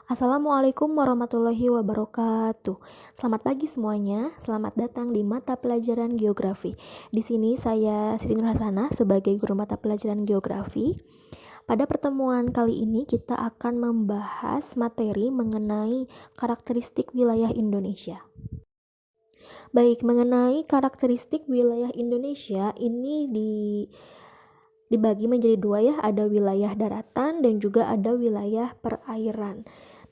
Assalamualaikum warahmatullahi wabarakatuh. Selamat pagi semuanya. Selamat datang di mata pelajaran geografi. Di sini saya Siti Nurhasana sebagai guru mata pelajaran geografi. Pada pertemuan kali ini kita akan membahas materi mengenai karakteristik wilayah Indonesia. Baik, mengenai karakteristik wilayah Indonesia ini dibagi menjadi dua ya, ada wilayah daratan dan juga ada wilayah perairan.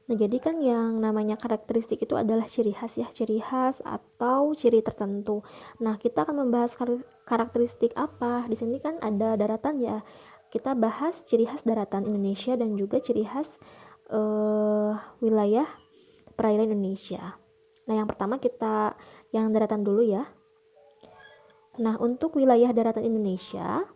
Nah, jadi kan yang namanya karakteristik itu adalah ciri khas ya, ciri khas atau ciri tertentu. Nah, kita akan membahas karakteristik apa? Di sini kan ada daratan ya. Kita bahas ciri khas daratan Indonesia dan juga ciri khas wilayah perairan Indonesia. Nah, yang pertama kita yang daratan dulu ya. Nah, untuk wilayah daratan Indonesia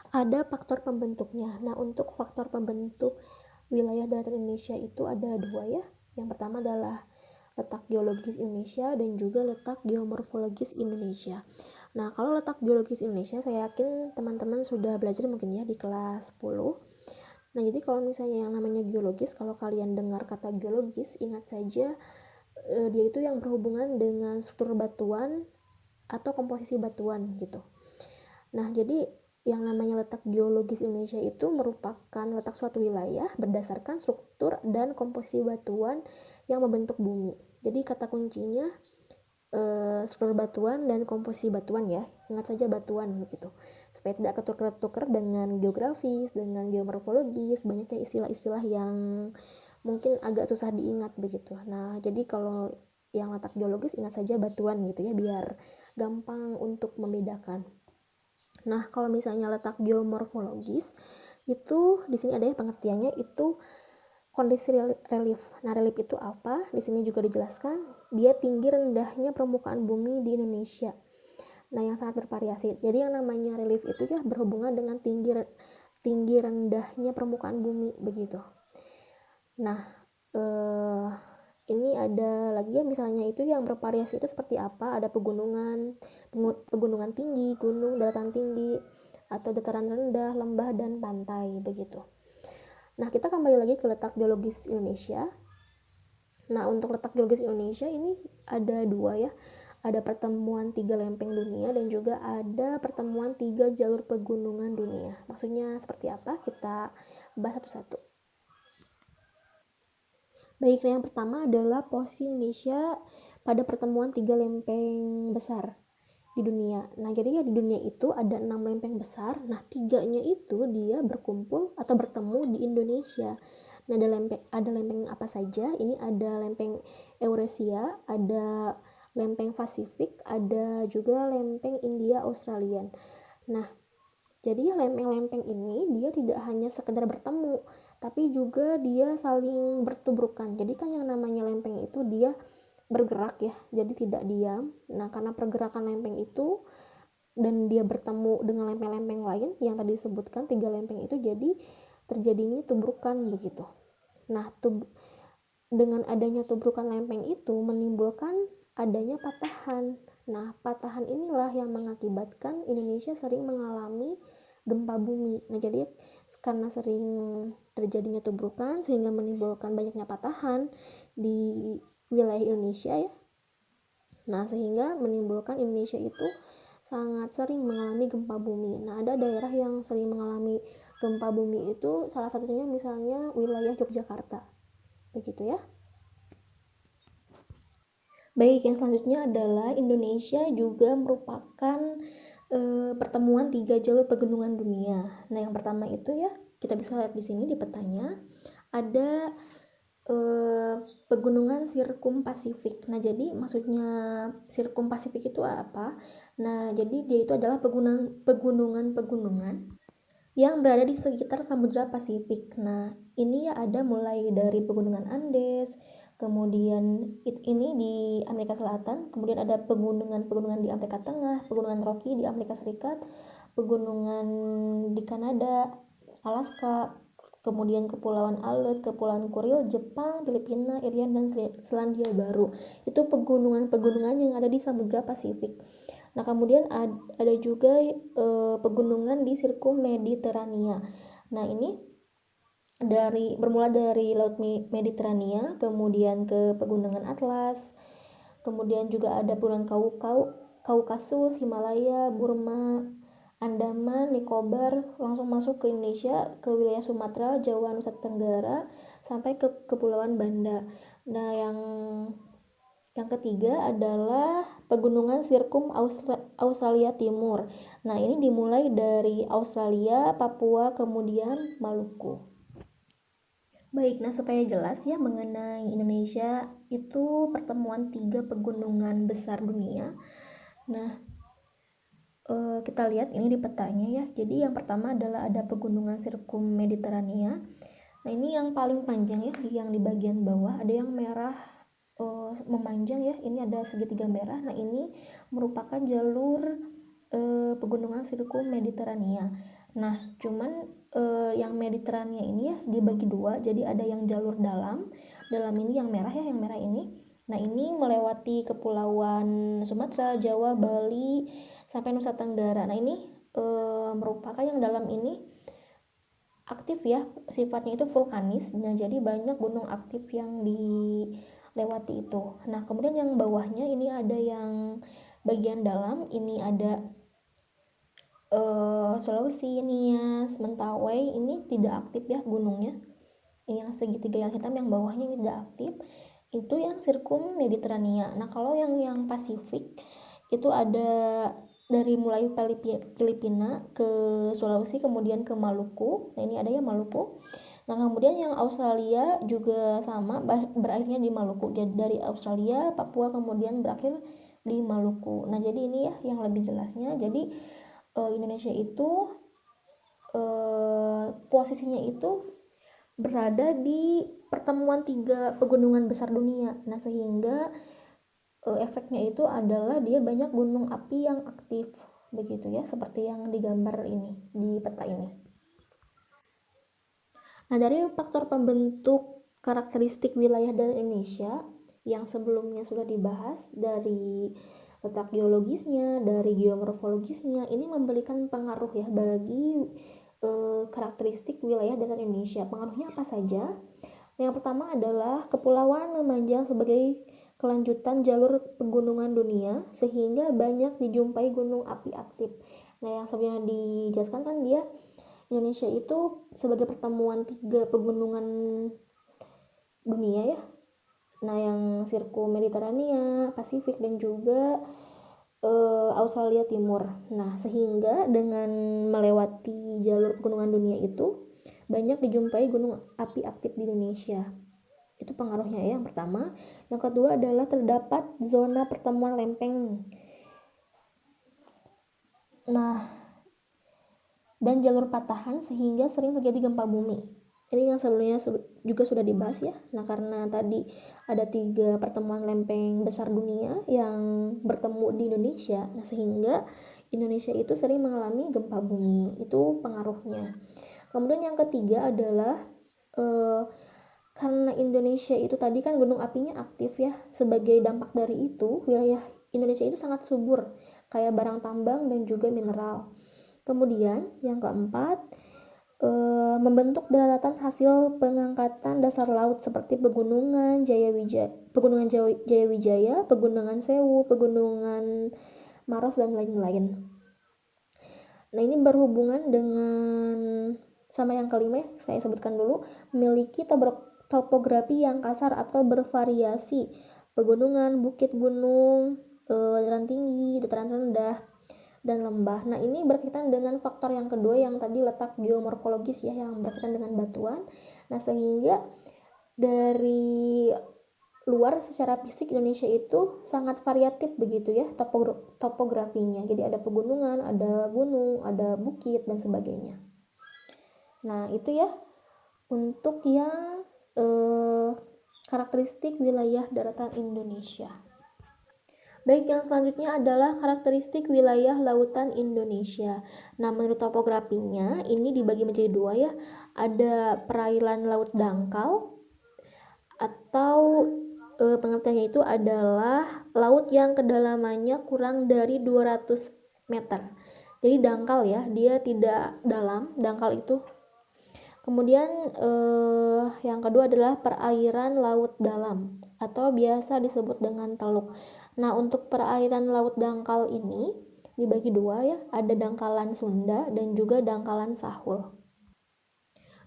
ada faktor pembentuknya. Nah, untuk faktor pembentuk wilayah daratan Indonesia itu ada dua ya. Yang pertama adalah letak geologis Indonesia dan juga letak geomorfologis Indonesia. Nah, kalau letak geologis Indonesia saya yakin teman-teman sudah belajar mungkin ya di kelas 10. Nah, jadi kalau misalnya yang namanya geologis, kalau kalian dengar kata geologis, ingat saja dia itu yang berhubungan dengan struktur batuan atau komposisi batuan gitu. Nah, jadi yang namanya letak geologis Indonesia itu merupakan letak suatu wilayah berdasarkan struktur dan komposisi batuan yang membentuk bumi. Jadi kata kuncinya struktur batuan dan komposisi batuan ya. Ingat saja batuan begitu. Supaya tidak ketukar-tukar dengan geografis, dengan geomorfologis, banyaknya istilah-istilah yang mungkin agak susah diingat begitu. Nah, jadi kalau yang letak geologis ingat saja batuan gitu ya, biar gampang untuk membedakan. Nah, kalau misalnya letak geomorfologis itu di sini ada ya pengertiannya, itu kondisi relief. Nah, relief itu apa? Di sini juga dijelaskan, dia tinggi rendahnya permukaan bumi di Indonesia. Nah, yang sangat bervariasi. Jadi yang namanya relief itu ya berhubungan dengan tinggi rendahnya permukaan bumi begitu. Nah, ini ada lagi ya, misalnya itu yang bervariasi itu seperti apa, ada pegunungan tinggi, gunung, daratan tinggi, atau dataran rendah, lembah, dan pantai begitu. Nah, kita kembali lagi ke letak geologis Indonesia. Nah, untuk letak geologis Indonesia ini ada dua ya, ada pertemuan 3 lempeng dunia dan juga ada pertemuan 3 jalur pegunungan dunia. Maksudnya seperti apa? Kita bahas satu-satu. Baik, yang pertama adalah posisi Indonesia pada pertemuan 3 lempeng besar di dunia. Nah, jadi ya di dunia itu ada 6 lempeng besar. Nah, 3-nya itu dia berkumpul atau bertemu di Indonesia. Nah, ada lempeng apa saja? Ini ada lempeng Eurasia, ada lempeng Pasifik, ada juga lempeng India Australian. Nah, jadi lempeng-lempeng ini dia tidak hanya sekedar bertemu, tapi juga dia saling bertubrukan. Jadi kan yang namanya lempeng itu dia bergerak ya, jadi tidak diam. Nah, karena pergerakan lempeng itu dan dia bertemu dengan lempeng-lempeng lain yang tadi disebutkan 3 lempeng itu, jadi terjadinya tubrukan begitu. Nah, dengan adanya tubrukan lempeng itu menimbulkan adanya patahan. Nah, patahan inilah yang mengakibatkan Indonesia sering mengalami gempa bumi. Nah, jadi karena sering terjadinya tubrukan sehingga menimbulkan banyaknya patahan di wilayah Indonesia ya. Nah, sehingga menimbulkan Indonesia itu sangat sering mengalami gempa bumi. Nah, ada daerah yang sering mengalami gempa bumi itu salah satunya misalnya wilayah Yogyakarta. Begitu ya. Baik, yang selanjutnya adalah Indonesia juga merupakan pertemuan 3 jalur pegunungan dunia. Nah, yang pertama itu ya, kita bisa lihat di sini di petanya, ada pegunungan Sirkum Pasifik. Nah, jadi maksudnya Sirkum Pasifik itu apa? Nah, jadi dia itu adalah pegunungan-pegunungan yang berada di sekitar Samudra Pasifik. Nah, ini ya ada mulai dari pegunungan Andes, kemudian ini di Amerika Selatan, kemudian ada pegunungan-pegunungan di Amerika Tengah, pegunungan Rocky di Amerika Serikat, pegunungan di Kanada, Alaska, kemudian Kepulauan Alet, Kepulauan Kuril, Jepang, Filipina, Irian, dan Selandia Baru. Itu pegunungan-pegunungan yang ada di Samudra Pasifik. Nah, kemudian ada juga pegunungan di Sirkum Mediterania. Nah, ini bermula dari Laut Mediterania, kemudian ke Pegunungan Atlas, kemudian juga ada Pegunungan Kaukasus, Himalaya, Burma, Andaman, Nicobar, langsung masuk ke Indonesia, ke wilayah Sumatera, Jawa, Nusa Tenggara, sampai ke Kepulauan Banda. Nah, yang ketiga adalah Pegunungan Sirkum Australia Timur. Nah, ini dimulai dari Australia, Papua, kemudian Maluku. Baik, nah supaya jelas ya mengenai Indonesia, itu pertemuan 3 pegunungan besar dunia. Nah, kita lihat ini di petanya ya. Jadi yang pertama adalah ada Pegunungan Sirkum Mediterania. Nah, ini yang paling panjang ya, yang di bagian bawah ada yang merah memanjang ya. Ini ada segitiga merah. Nah, ini merupakan jalur Pegunungan Sirkum Mediterania. Nah, cuman yang Mediterania ini ya dibagi dua. Jadi ada yang jalur dalam ini yang merah ya, yang merah ini. Nah, ini melewati kepulauan Sumatera, Jawa, Bali, sampai Nusa Tenggara. Nah, ini merupakan yang dalam ini aktif ya, sifatnya itu vulkanis. Nah, jadi banyak gunung aktif yang dilewati itu. Nah, kemudian yang bawahnya ini ada yang bagian dalam, ini ada Sulawesi, Nias, Mentawai, ini tidak aktif ya gunungnya. Ini yang segitiga yang hitam yang bawahnya ini tidak aktif. Itu yang Sirkum Mediterania. Nah, kalau yang Pasifik itu ada dari mulai Filipina ke Sulawesi, kemudian ke Maluku. Nah, ini ada ya Maluku. Nah, kemudian yang Australia juga sama, berakhirnya di Maluku. Jadi dari Australia, Papua, kemudian berakhir di Maluku. Nah, jadi ini ya yang lebih jelasnya. Jadi Indonesia itu posisinya itu berada di pertemuan 3 pegunungan besar dunia. Nah, sehingga efeknya itu adalah dia banyak gunung api yang aktif, begitu ya, seperti yang digambar ini di peta ini. Nah, dari faktor pembentuk karakteristik wilayah dari Indonesia yang sebelumnya sudah dibahas, dari letak geologisnya, dari geomorfologisnya, ini memberikan pengaruh ya bagi karakteristik wilayah dari Indonesia. Pengaruhnya apa saja? Yang pertama adalah kepulauan memanjang sebagai kelanjutan jalur pegunungan dunia, sehingga banyak dijumpai gunung api aktif. Nah, yang sebelumnya dijelaskan kan dia Indonesia itu sebagai pertemuan 3 pegunungan dunia ya. Nah, yang Sirkum Mediterania, Pasifik, dan juga Australia Timur. Nah, sehingga dengan melewati jalur pegunungan dunia itu banyak dijumpai gunung api aktif di Indonesia. Itu pengaruhnya ya, yang pertama. Yang kedua adalah terdapat zona pertemuan lempeng. Nah, dan jalur patahan sehingga sering terjadi gempa bumi. Ini yang sebelumnya juga sudah dibahas ya. Nah, karena tadi ada 3 pertemuan lempeng besar dunia yang bertemu di Indonesia, nah sehingga Indonesia itu sering mengalami gempa bumi. Itu pengaruhnya. Kemudian yang ketiga adalah karena Indonesia itu tadi kan gunung apinya aktif ya, sebagai dampak dari itu wilayah Indonesia itu sangat subur, kayak barang tambang dan juga mineral. Kemudian yang keempat, membentuk daratan hasil pengangkatan dasar laut seperti Pegunungan Jayawijaya, Pegunungan Sewu, Pegunungan Maros, dan lain-lain. Nah, ini berhubungan dengan sama yang kelima ya, saya sebutkan dulu, memiliki topografi yang kasar atau bervariasi, pegunungan, bukit, gunung, dataran tinggi, dataran rendah, dan lembah. Nah, ini berkaitan dengan faktor yang kedua yang tadi letak geomorfologis ya, yang berkaitan dengan batuan. Nah, sehingga dari luar secara fisik Indonesia itu sangat variatif begitu ya topografinya. Jadi ada pegunungan, ada gunung, ada bukit, dan sebagainya. Nah, itu ya untuk yang karakteristik wilayah daratan Indonesia. Baik, yang selanjutnya adalah karakteristik wilayah lautan Indonesia. Nah, menurut topografinya ini dibagi menjadi 2 ya. Ada perairan laut dangkal, atau pengertiannya itu adalah laut yang kedalamannya kurang dari 200 meter. Jadi dangkal ya, dia tidak dalam, dangkal itu. Kemudian yang kedua adalah perairan laut dalam atau biasa disebut dengan teluk. Nah, untuk perairan laut dangkal ini dibagi dua ya, ada dangkalan Sunda dan juga dangkalan Sahul.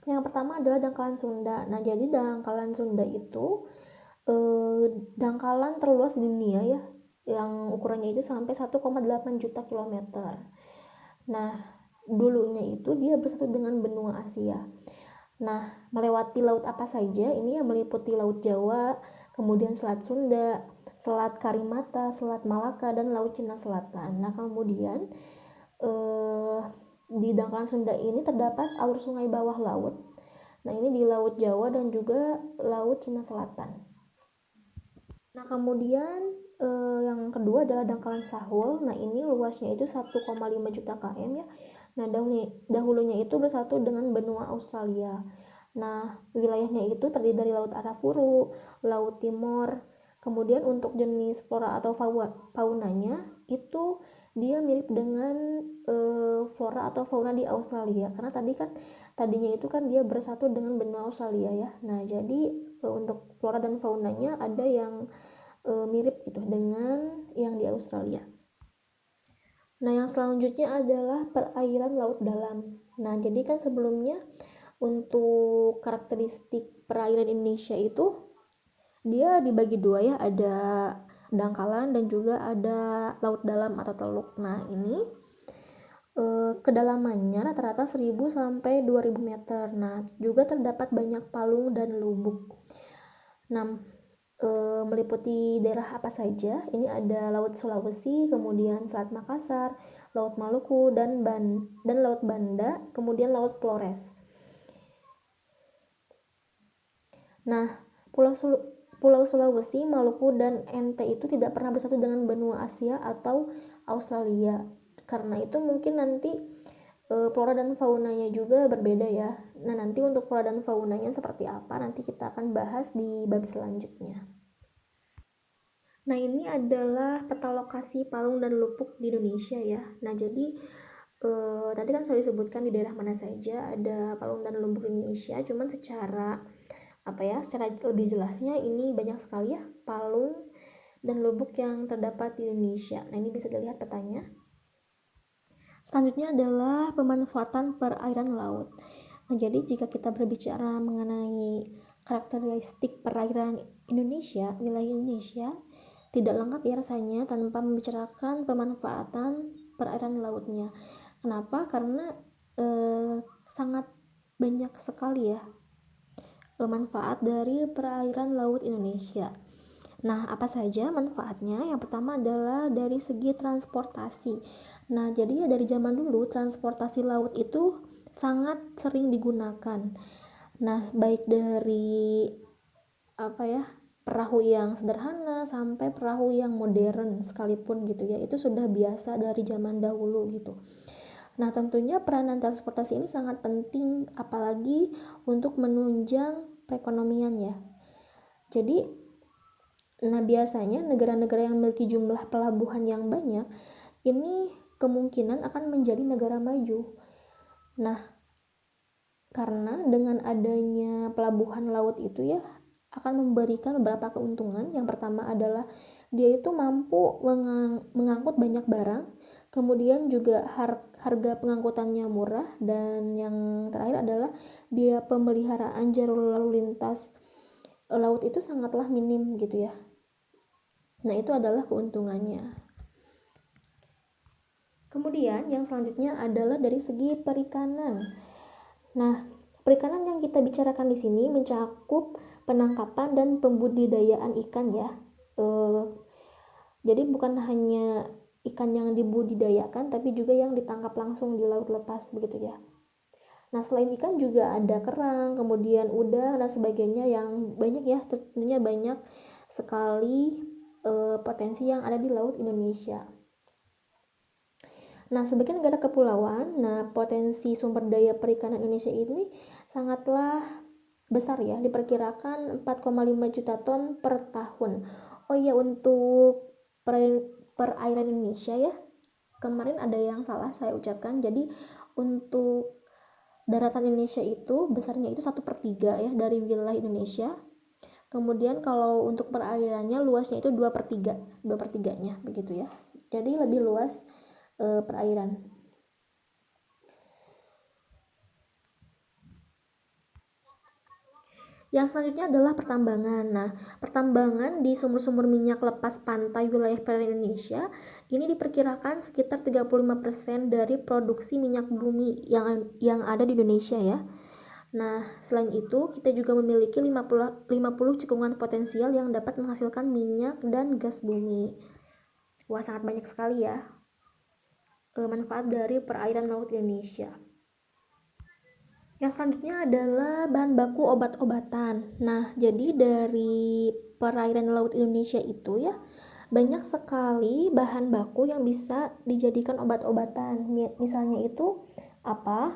Yang pertama adalah dangkalan Sunda. Nah, jadi dangkalan Sunda itu dangkalan terluas di dunia ya, yang ukurannya itu sampai 1,8 juta kilometer. Nah, dulunya itu dia bersatu dengan benua Asia. Nah, melewati laut apa saja? Ini ya meliputi Laut Jawa, kemudian Selat Sunda, Selat Karimata, Selat Malaka, dan Laut Cina Selatan. Nah, kemudian di dangkalan Sunda ini terdapat alur sungai bawah laut. Nah, ini di Laut Jawa dan juga Laut Cina Selatan. Nah, kemudian yang kedua adalah dangkalan Sahul. Nah, ini luasnya itu 1,5 juta km ya. Nah, dahulunya itu bersatu dengan benua Australia. Nah, wilayahnya itu terdiri dari Laut Arafuru, Laut Timor. Kemudian untuk jenis flora atau faunanya itu dia mirip dengan flora atau fauna di Australia, karena tadinya itu kan dia bersatu dengan benua Australia ya. Nah, jadi untuk flora dan faunanya ada yang mirip gitu dengan yang di Australia. Nah, yang selanjutnya adalah perairan laut dalam. Nah, jadi kan sebelumnya untuk karakteristik perairan Indonesia itu dia dibagi dua ya, ada dangkalan dan juga ada laut dalam atau teluk. Nah, ini kedalamannya rata-rata 1000 sampai 2000 meter. Nah, juga terdapat banyak palung dan lubuk. Nah, meliputi daerah apa saja? Ini ada Laut Sulawesi, kemudian Selat Makassar, Laut Maluku, dan Laut Banda, kemudian Laut Flores. Nah, Pulau Sulawesi, Maluku, dan NT itu tidak pernah bersatu dengan benua Asia atau Australia. Karena itu mungkin nanti flora dan faunanya juga berbeda ya. Nah, nanti untuk flora dan faunanya seperti apa nanti kita akan bahas di bab selanjutnya. Nah, ini adalah peta lokasi palung dan lubuk di Indonesia ya. Nah, jadi tadi kan sudah disebutkan di daerah mana saja ada palung dan lubuk Indonesia, cuman secara lebih jelasnya ini banyak sekali ya palung dan lubuk yang terdapat di Indonesia. Nah, ini bisa dilihat petanya. Selanjutnya adalah pemanfaatan perairan laut. Nah, jadi jika kita berbicara mengenai karakteristik perairan Indonesia, wilayah Indonesia, tidak lengkap ya rasanya tanpa membicarakan pemanfaatan perairan lautnya. Kenapa? Karena sangat banyak sekali ya manfaat dari perairan laut Indonesia. Nah, apa saja manfaatnya? Yang pertama adalah dari segi transportasi. Nah, jadi ya dari zaman dulu transportasi laut itu sangat sering digunakan. Nah, baik dari perahu yang sederhana sampai perahu yang modern sekalipun gitu ya, itu sudah biasa dari zaman dahulu gitu. Nah, tentunya peranan transportasi ini sangat penting apalagi untuk menunjang perekonomian ya. Jadi, nah biasanya negara-negara yang memiliki jumlah pelabuhan yang banyak ini kemungkinan akan menjadi negara maju. Nah, karena dengan adanya pelabuhan laut itu ya akan memberikan beberapa keuntungan. Yang pertama adalah dia itu mampu mengangkut banyak barang, kemudian juga harga pengangkutannya murah, dan yang terakhir adalah biaya pemeliharaan jalur lalu lintas laut itu sangatlah minim gitu ya. Nah, itu adalah keuntungannya. Kemudian yang selanjutnya adalah dari segi perikanan. Nah, perikanan yang kita bicarakan di sini mencakup penangkapan dan pembudidayaan ikan ya. Jadi bukan hanya ikan yang dibudidayakan, tapi juga yang ditangkap langsung di laut lepas begitu ya. Nah, selain ikan juga ada kerang, kemudian udang dan sebagainya yang banyak ya, tentunya banyak sekali potensi yang ada di laut Indonesia. Nah, sebagai negara kepulauan, potensi sumber daya perikanan Indonesia ini sangatlah besar ya, diperkirakan 4,5 juta ton per tahun. Oh iya, untuk perairan Indonesia ya, kemarin ada yang salah saya ucapkan. Jadi untuk daratan Indonesia itu besarnya itu 1/3 ya dari wilayah Indonesia. Kemudian kalau untuk perairannya luasnya itu 2/3 begitu ya. Jadi lebih luas perairan. Yang selanjutnya adalah pertambangan. Nah, pertambangan di sumber-sumber minyak lepas pantai wilayah perairan Indonesia ini diperkirakan sekitar 35% dari produksi minyak bumi yang ada di Indonesia ya. Nah, selain itu kita juga memiliki 50 cekungan potensial yang dapat menghasilkan minyak dan gas bumi. Wah, sangat banyak sekali ya manfaat dari perairan laut Indonesia. Yang selanjutnya adalah bahan baku obat-obatan. Nah, jadi dari perairan laut Indonesia itu ya, banyak sekali bahan baku yang bisa dijadikan obat-obatan. Misalnya itu apa?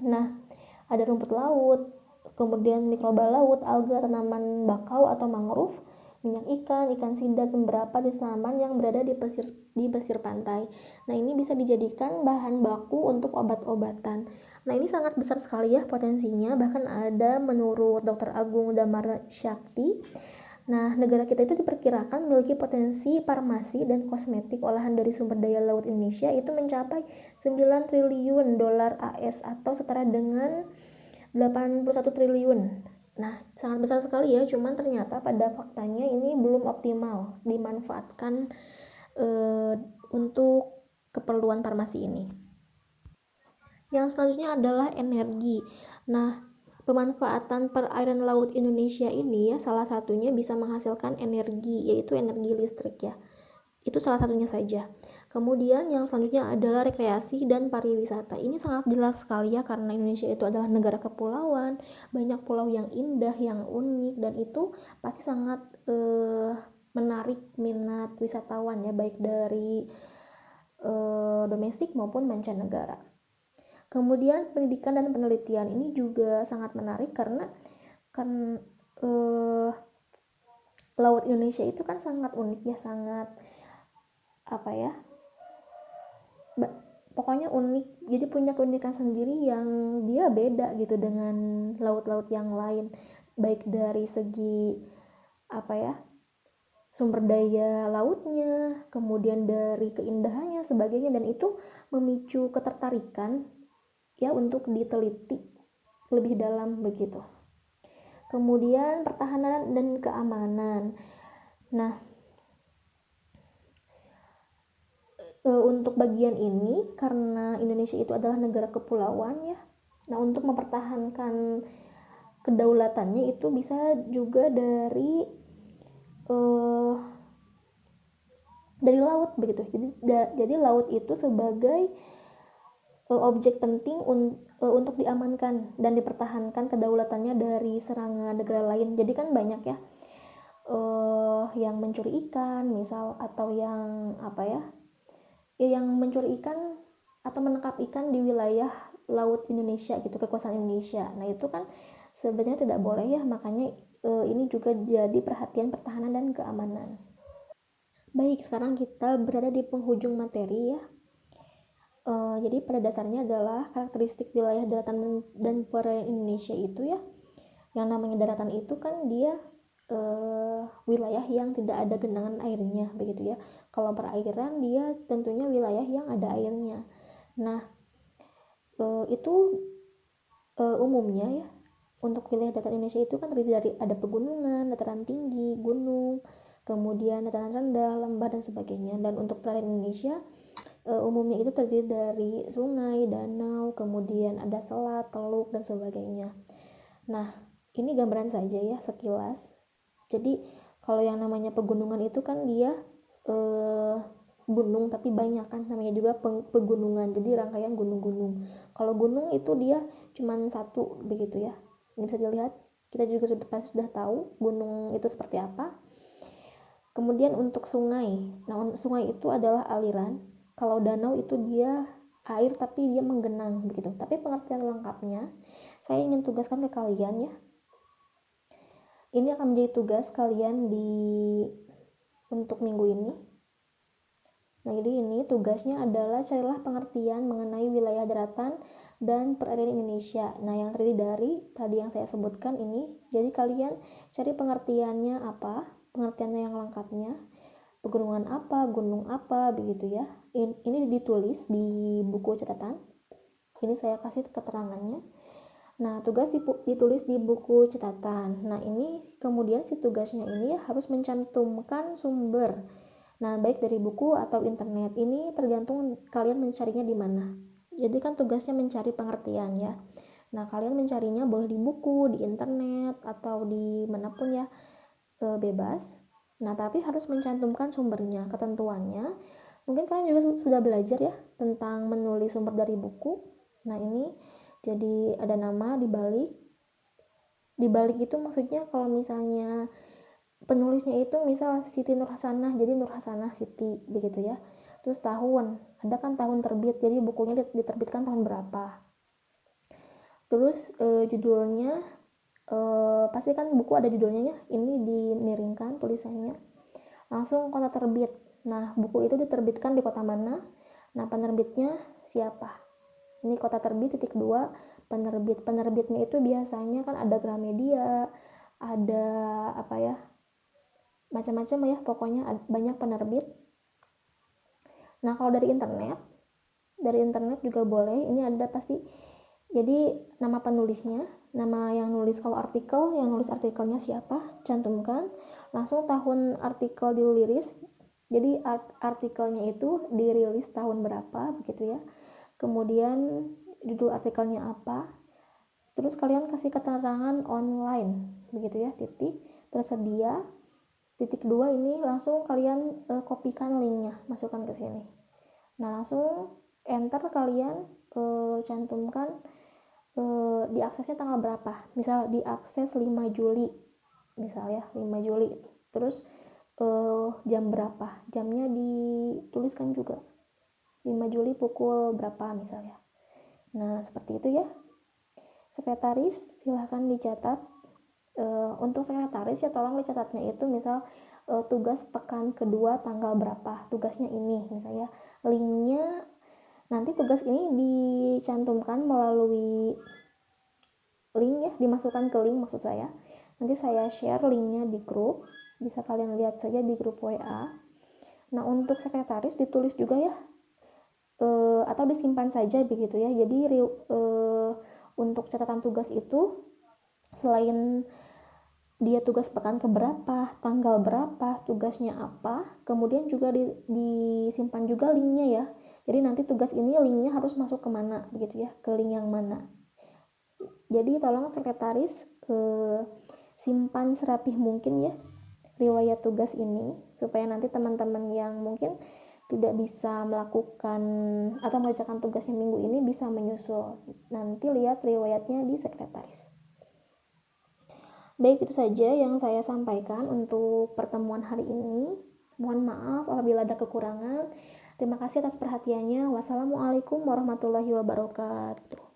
Nah, ada rumput laut, kemudian mikroba laut, alga, tanaman bakau atau mangrove, minyak ikan, ikan sidar, dan beberapa tanaman yang berada di pesisir pantai. Nah, ini bisa dijadikan bahan baku untuk obat-obatan. Nah, ini sangat besar sekali ya potensinya, bahkan ada menurut Dr. Agung Damar Syakti. Nah, negara kita itu diperkirakan memiliki potensi farmasi dan kosmetik olahan dari sumber daya laut Indonesia itu mencapai 9 triliun dolar AS atau setara dengan 81 triliun. Nah, sangat besar sekali ya, cuman ternyata pada faktanya ini belum optimal dimanfaatkan untuk keperluan farmasi ini. Yang selanjutnya adalah energi. Nah, pemanfaatan perairan laut Indonesia ini ya salah satunya bisa menghasilkan energi, yaitu energi listrik ya. Itu salah satunya saja. Kemudian yang selanjutnya adalah rekreasi dan pariwisata. Ini sangat jelas sekali ya karena Indonesia itu adalah negara kepulauan, banyak pulau yang indah, yang unik, dan itu pasti sangat menarik minat wisatawan ya, baik dari domestik maupun mancanegara. Kemudian pendidikan dan penelitian ini juga sangat menarik karena laut Indonesia itu kan sangat unik ya, sangat apa ya, pokoknya unik, jadi punya keunikan sendiri yang dia beda gitu dengan laut-laut yang lain, baik dari segi apa ya, sumber daya lautnya, kemudian dari keindahannya sebagainya, dan itu memicu ketertarikan ya untuk diteliti lebih dalam begitu. Kemudian pertahanan dan keamanan. Nah, untuk bagian ini karena Indonesia itu adalah negara kepulauan ya. Nah, untuk mempertahankan kedaulatannya itu bisa juga dari laut begitu. Jadi laut itu sebagai objek penting untuk diamankan dan dipertahankan kedaulatannya dari serangan negara lain. Jadi kan banyak ya yang mencuri ikan misal, atau yang apa ya, yang mencuri ikan atau menangkap ikan di wilayah laut Indonesia gitu, kekuasaan Indonesia. Nah, itu kan sebenarnya tidak boleh ya, makanya ini juga jadi perhatian pertahanan dan keamanan. Baik, sekarang kita berada di penghujung materi ya. Jadi pada dasarnya adalah karakteristik wilayah daratan dan perairan Indonesia itu ya, yang namanya daratan itu kan dia wilayah yang tidak ada genangan airnya begitu ya. Kalau perairan dia tentunya wilayah yang ada airnya. Nah, itu umumnya ya untuk wilayah daratan Indonesia itu kan terdiri dari ada pegunungan, dataran tinggi, gunung, kemudian dataran rendah, lembah, dan sebagainya. Dan untuk perairan Indonesia umumnya itu terdiri dari sungai, danau, kemudian ada selat, teluk, dan sebagainya. Nah, ini gambaran saja ya sekilas. Jadi kalau yang namanya pegunungan itu kan dia gunung tapi banyak kan, namanya juga pegunungan, jadi rangkaian gunung-gunung. Kalau gunung itu dia cuman satu begitu ya. Ini bisa dilihat, kita juga sudah tahu gunung itu seperti apa. Kemudian untuk sungai, nah sungai itu adalah aliran. Kalau danau itu dia air tapi dia menggenang begitu. Tapi pengertian lengkapnya saya ingin tugaskan ke kalian ya. Ini akan menjadi tugas kalian untuk minggu ini. Nah, jadi ini tugasnya adalah carilah pengertian mengenai wilayah daratan, dan perairan Indonesia. Nah, yang terdiri dari tadi yang saya sebutkan ini. Jadi kalian cari pengertiannya apa, pengertiannya yang lengkapnya. Pegunungan apa, gunung apa, begitu ya. Ini ditulis di buku catatan. Ini saya kasih keterangannya. Nah, tugas ditulis di buku catatan. Nah, ini kemudian si tugasnya ini ya harus mencantumkan sumber. Nah, baik dari buku atau internet. Ini tergantung kalian mencarinya di mana. Jadi kan tugasnya mencari pengertian ya. Nah, kalian mencarinya boleh di buku, di internet, atau di manapun ya, bebas. Nah, tapi harus mencantumkan sumbernya, ketentuannya. Mungkin kalian juga sudah belajar ya tentang menulis sumber dari buku. Nah, ini jadi ada nama di balik. Di balik itu maksudnya kalau misalnya penulisnya itu misal Siti Nurhasanah, jadi Nurhasanah Siti begitu ya. Terus tahun, ada kan tahun terbit, jadi bukunya diterbitkan tahun berapa. Terus judulnya, pasti kan buku ada judulnya ya, ini dimiringkan tulisannya. Langsung kota terbit. Nah, buku itu diterbitkan di kota mana? Nah, penerbitnya siapa? Ini kota terbit titik 2 penerbit. Penerbitnya itu biasanya kan ada Gramedia, ada apa ya, macam-macam ya, pokoknya banyak penerbit. Nah, kalau dari internet juga boleh. Ini ada pasti, jadi nama penulisnya, nama yang nulis. Kalau artikel, yang nulis artikelnya siapa, cantumkan. Langsung tahun artikel dirilis, jadi artikelnya itu dirilis tahun berapa begitu ya. Kemudian judul artikelnya apa, terus kalian kasih keterangan online begitu ya, titik tersedia. Titik 2 ini langsung kalian kopikan linknya, masukkan ke sini. Nah, langsung enter, kalian cantumkan diaksesnya tanggal berapa. Misal diakses 5 Juli misal ya, 5 Juli. Terus jam berapa, jamnya dituliskan juga, 5 Juli pukul berapa misalnya. Nah, seperti itu ya. Sekretaris silahkan dicatat. Untuk sekretaris ya tolong dicatatnya itu misal tugas pekan kedua tanggal berapa, tugasnya ini misalnya. Linknya nanti tugas ini dicantumkan melalui link ya, dimasukkan ke link maksud saya. Nanti saya share linknya di grup, bisa kalian lihat saja di grup WA. Nah, untuk sekretaris ditulis juga ya, atau disimpan saja begitu ya. Jadi untuk catatan tugas itu selain dia tugas pekan keberapa, tanggal berapa, tugasnya apa, kemudian juga disimpan juga linknya ya. Jadi nanti tugas ini linknya harus masuk kemana begitu ya, ke link yang mana. Jadi tolong sekretaris simpan serapih mungkin ya riwayat tugas ini, supaya nanti teman-teman yang mungkin tidak bisa melakukan atau mengerjakan tugasnya minggu ini bisa menyusul. Nanti lihat riwayatnya di sekretaris. Baik, itu saja yang saya sampaikan untuk pertemuan hari ini. Mohon maaf apabila ada kekurangan. Terima kasih atas perhatiannya. Wassalamualaikum warahmatullahi wabarakatuh.